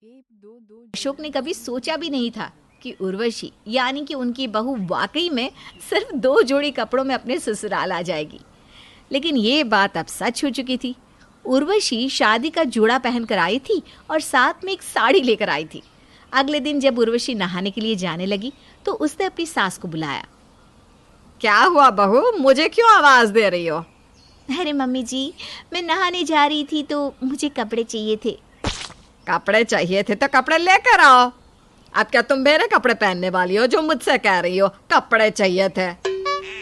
अशोक ने कभी सोचा भी नहीं था कि उर्वशी यानी कि उनकी बहू वाकई में सिर्फ 2 जोड़ी कपड़ों में अपने ससुराल आ जाएगी। लेकिन ये बात अब सच हो चुकी थी। उर्वशी शादी का जोड़ा पहनकर आई थी और साथ में एक साड़ी लेकर आई थी। अगले दिन जब उर्वशी नहाने के लिए जाने लगी तो उसने अपनी सास को बुलाया। क्या हुआ बहू, मुझे क्यों आवाज दे रही हो? अरे मम्मी जी, मैं नहाने जा रही थी तो मुझे कपड़े चाहिए थे। कपड़े चाहिए थे तो कपड़े लेकर आओ। अब क्या तुम मेरे कपड़े पहनने वाली हो जो मुझसे कह रही हो कपड़े चाहिए थे?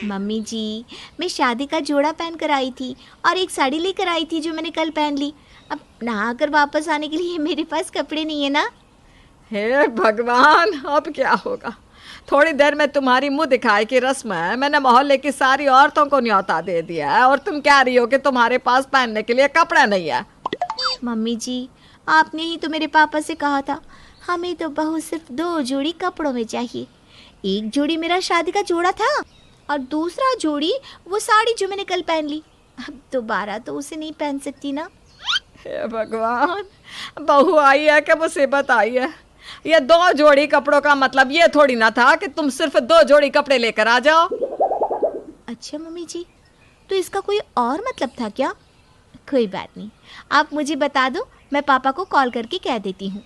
मम्मी जी, मैं शादी का जोड़ा पहन कर आई थी और एक साड़ी लेकर आई थी जो मैंने कल पहन ली। अब नहाकर वापस आने के लिए मेरे पास कपड़े नहीं है ना। हे भगवान, अब क्या होगा? थोड़ी देर में तुम्हारी मुंह दिखाई की रस्म है। मैंने मोहल्ले की सारी औरतों को न्योता दे दिया है और तुम कह रही हो कि तुम्हारे पास पहनने के लिए कपड़े नहीं है। मम्मी जी, आपने ही तो मेरे पापा से कहा था हमें तो बहू सिर्फ 2 जोड़ी कपड़ों में चाहिए। एक जोड़ी मेरा शादी का जोड़ा था और दूसरा जोड़ी वो साड़ी जो मैंने कल पहन ली। अब दोबारा तो उसे नहीं पहन सकती ना। हे भगवान, बहू आई है कि मुसीबत आई है? ये 2 जोड़ी कपड़ों का मतलब ये थोड़ी ना था कि तुम सिर्फ 2 जोड़ी कपड़े लेकर आ जाओ। अच्छा मम्मी जी, तो इसका कोई और मतलब था क्या? कोई बात नहीं, आप मुझे बता दो, मैं पापा को कॉल करके कह देती हूँ।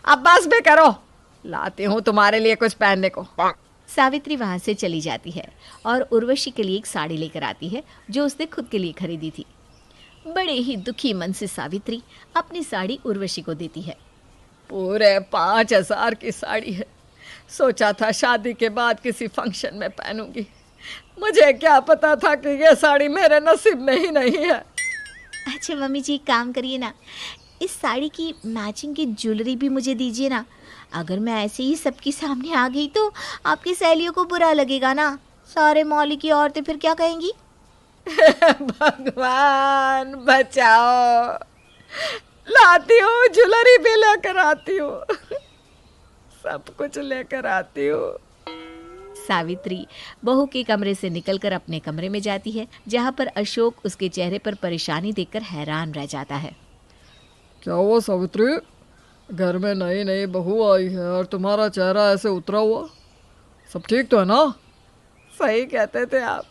अब बस भी करो, लाती हूँ तुम्हारे लिए कुछ पहनने को। सावित्री वहाँ से चली जाती है और उर्वशी के लिए एक साड़ी लेकर आती है जो उसने खुद के लिए खरीदी थी। बड़े ही दुखी मन से सावित्री अपनी साड़ी उर्वशी को देती है। पूरे 5,000 की साड़ी है। सोचा था शादी के बाद किसी फंक्शन में पहनूंगी। मुझे क्या पता था कि ये साड़ी मेरे नसीब में ही नहीं है। अच्छा मम्मी जी, काम करिए ना, इस साड़ी की मैचिंग की ज्वेलरी भी मुझे दीजिए ना। अगर मैं ऐसे ही सबके सामने आ गई तो आपकी सहेलियों को बुरा लगेगा ना। सारे मौली की औरतें फिर क्या कहेंगी? भगवान बचाओ, लाती हूँ, ज्वेलरी भी लेकर आती हूँ, सब कुछ लेकर आती हूँ। सावित्री बहू के कमरे से निकलकर अपने कमरे में जाती है, जहाँ पर अशोक उसके चेहरे पर परेशानी देखकर हैरान रह जाता है। क्या हुआ सावित्री, घर में नई नई बहू आई है और तुम्हारा चेहरा ऐसे उतरा हुआ? सब ठीक तो है ना? सही कहते थे आप,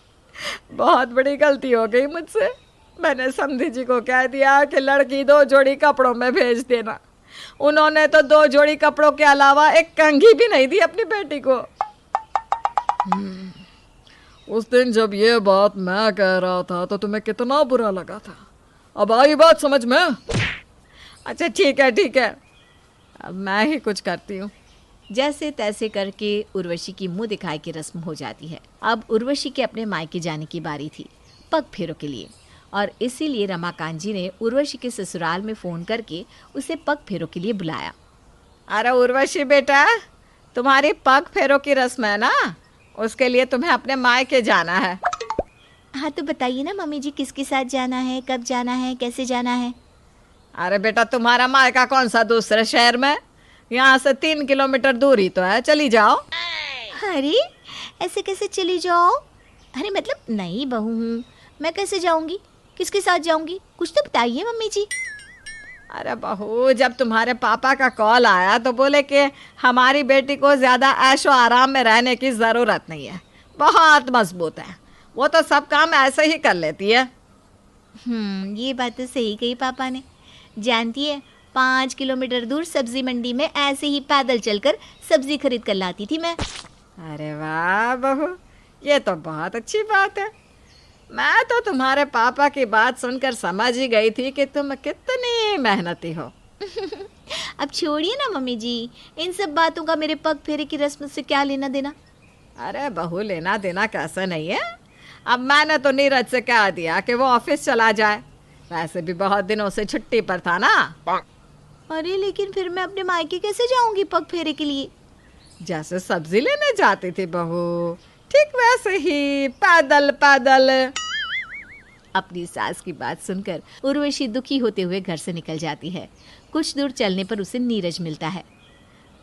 बहुत बड़ी गलती हो गई मुझसे। मैंने समधी जी को कह दिया कि लड़की 2 जोड़ी कपड़ों में भेज देना। उन्होंने तो 2 जोड़ी कपड़ों के अलावा एक कंघी भी नहीं दी अपनी बेटी को। उस दिन जब ये बात मैं कह रहा था तो तुम्हें कितना बुरा लगा था। अब आई बात समझ में? अच्छा ठीक है, अब मैं ही कुछ करती हूँ। जैसे तैसे करके उर्वशी की मुंह दिखाई की रस्म हो जाती है। अब उर्वशी के अपने मायके जाने की बारी थी, पग फेरों के लिए, और इसीलिए रमाकांत जी ने उर्वशी के ससुराल में फ़ोन करके उसे पग फेरों के लिए बुलाया। अरे उर्वशी बेटा, तुम्हारी पग फेरों की रस्म है ना, उसके लिए तुम्हें अपने मायके जाना है। हाँ तो बताइए ना मम्मी जी, किसके साथ जाना है, कब जाना है, कैसे जाना है? अरे बेटा, तुम्हारा मायका कौन सा दूसरे शहर में? यहाँ से 3 किलोमीटर दूर ही तो है, चली जाओ। अरे ऐसे कैसे चली जाओ? अरे मतलब नई बहू हूँ, मैं कैसे जाऊँगी, किसके साथ जाऊँगी, कुछ तो बताइए मम्मी जी। अरे बहू, जब तुम्हारे पापा का कॉल आया तो बोले कि हमारी बेटी को ज़्यादा ऐशो आराम में रहने की ज़रूरत नहीं है, बहुत मजबूत है, वो तो सब काम ऐसे ही कर लेती है। ये बात तो सही कही पापा ने। जानती है, 5 किलोमीटर दूर सब्जी मंडी में ऐसे ही पैदल चलकर सब्जी खरीद कर लाती थी मैं। अरे वाह बहू, ये तो बहुत अच्छी बात है। मैं तो तुम्हारे पापा की बात सुनकर समझ ही गई थी कि तुम कितनी मेहनती हो। अब छोड़िए ना मम्मी जी, इन सब बातों का मेरे पग फेरे की रस्म से क्या लेना देना? अरे बहू, लेना देना कैसे नहीं है। अब मैंने तो नीरज से कह दिया कि वो ऑफिस चला जाए, वैसे भी बहुत दिनों से छुट्टी पर था ना। अरे लेकिन फिर मैं अपने मायके कैसे जाऊंगी पग फेरे के लिए? जैसे सब्जी लेने जाती थी बहू, ठीक वैसे ही पैदल पैदल। अपनी सास की बात सुनकर उर्वशी दुखी होते हुए घर से निकल जाती है। कुछ दूर चलने पर उसे नीरज मिलता है।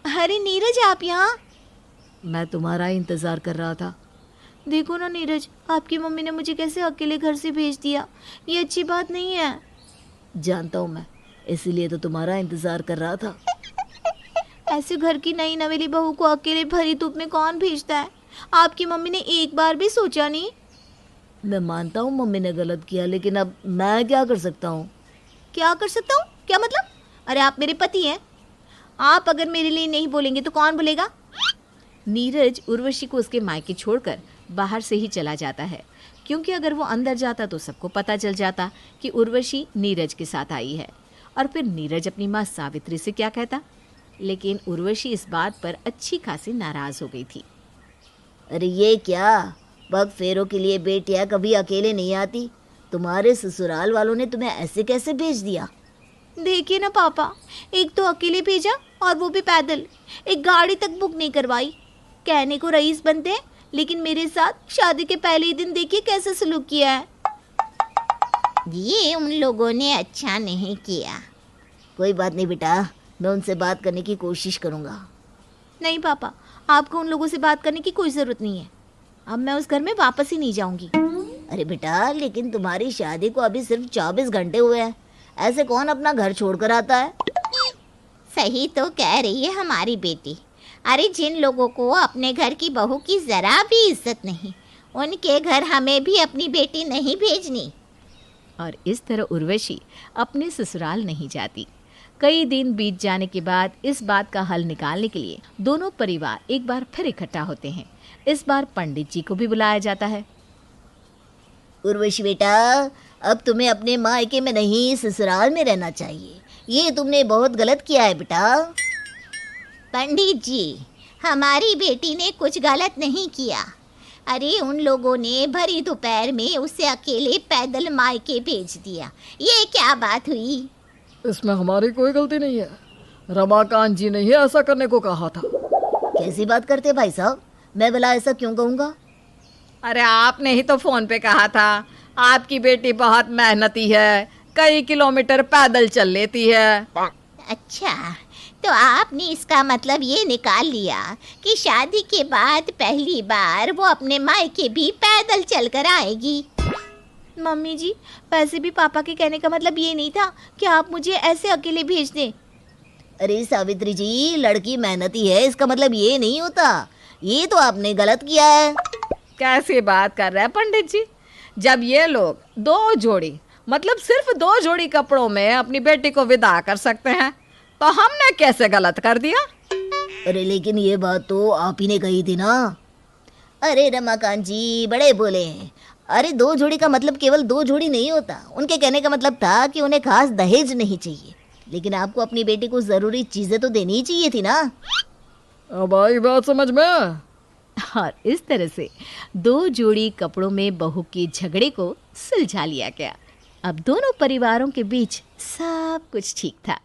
अरे नीरज, आप यहाँ? मैं तुम्हारा इंतजार कर रहा था। देखो ना नीरज, आपकी मम्मी ने मुझे कैसे अकेले घर से भेज दिया, ये अच्छी बात नहीं है। जानता हूँ मैं, इसीलिए तो तुम्हारा इंतजार कर रहा था। ऐसे घर की नई नवेली बहू को अकेले भरी धूप में कौन भेजता है? आपकी मम्मी ने एक बार भी सोचा नहीं? मैं मानता हूँ मम्मी ने गलत किया, लेकिन अब मैं क्या कर सकता हूँ? क्या कर सकता हूँ? क्या मतलब? अरे आप मेरे पति हैं, आप अगर मेरे लिए नहीं बोलेंगे तो कौन बोलेगा? नीरज उर्वशी को उसके मायके छोड़कर बाहर से ही चला जाता है, क्योंकि अगर वो अंदर जाता तो सबको पता चल जाता कि उर्वशी नीरज के साथ आई है, और फिर नीरज अपनी माँ सावित्री से क्या कहता। लेकिन उर्वशी इस बात पर अच्छी खासी नाराज हो गई थी। अरे ये क्या, पग फेरों के लिए बेटियां कभी अकेले नहीं आती। तुम्हारे ससुराल वालों ने तुम्हें ऐसे कैसे भेज दिया? देखिए ना पापा, एक तो अकेले भेजा और वो भी पैदल, एक गाड़ी तक बुक नहीं करवाई। कहने को रईस बनते हैं, लेकिन मेरे साथ शादी के पहले ही दिन देखिए कैसे सलूक किया है। ये उन लोगों ने अच्छा नहीं किया। कोई बात नहीं बेटा, मैं उनसे बात करने की कोशिश करूँगा। नहीं पापा, आपको उन लोगों से बात करने की कोई ज़रूरत नहीं है। अब मैं उस घर में वापस ही नहीं जाऊंगी। अरे बेटा, लेकिन तुम्हारी शादी को अभी सिर्फ 24 घंटे हुए हैं। ऐसे कौन अपना घर छोड़कर आता है? सही तो कह रही है हमारी बेटी। अरे जिन लोगों को अपने घर की बहू की जरा भी इज्जत नहीं, उनके घर हमें भी अपनी बेटी नहीं भेजनी। और इस तरह उर्वशी अपने ससुराल नहीं जाती। कई दिन बीत जाने के बाद इस बात का हल निकालने के लिए दोनों परिवार एक बार फिर इकट्ठा होते हैं। इस बार पंडित जी को भी बुलाया जाता है। उर्वशी बेटा, अब तुम्हें अपने मायके में नहीं ससुराल में रहना चाहिए। ये तुमने बहुत गलत किया है बेटा। पंडित जी, हमारी बेटी ने कुछ गलत नहीं किया। अरे उन लोगों ने भरी दोपहर में उसे अकेले पैदल मायके भेज दिया। ये क्या बात हुई? इसमें हमारी कोई गलती नहीं है। रमाकांत जी ने ही ऐसा करने को कहा था। कैसी बात करते भाई साहब? मैं भला ऐसा क्यों कहूँगा? अरे आपने ही तो फोन पे कहा था आपकी बेटी बहुत मेहनती है, कई किलोमीटर पैदल चल लेती है। अच्छा, तो आपने इसका मतलब ये निकाल लिया कि शादी के बाद पहली बार वो अपने मायके भी पैदल चलकर आएगी। मम्मी जी, वैसे भी पापा के कहने का मतलब ये नहीं था कि आप मुझे ऐसे अकेले भेज दें। अरे सावित्री जी, लड़की मेहनती है इसका मतलब ये नहीं होता। ये तो आपने गलत किया है। कैसी बात कर रहे हैं पंडित जी? जब ये लोग दो जोड़ी, मतलब सिर्फ 2 जोड़ी कपड़ों में अपनी बेटी को विदा कर सकते हैं, तो हमने कैसे गलत कर दिया? अरे लेकिन ये बात तो आप ही ने कही थी ना। अरे रमाकांत जी बड़े बोले हैं। अरे 2 जोड़ी का मतलब केवल 2 जोड़ी नहीं होता। उनके कहने का मतलब था कि उन्हें खास दहेज नहीं चाहिए, लेकिन आपको अपनी बेटी को जरूरी चीजें तो देनी ही चाहिए थी ना। अब आई बात समझ में। और इस तरह से 2 जोड़ी कपड़ों में बहू के झगड़े को सुलझा लिया गया। अब दोनों परिवारों के बीच सब कुछ ठीक था।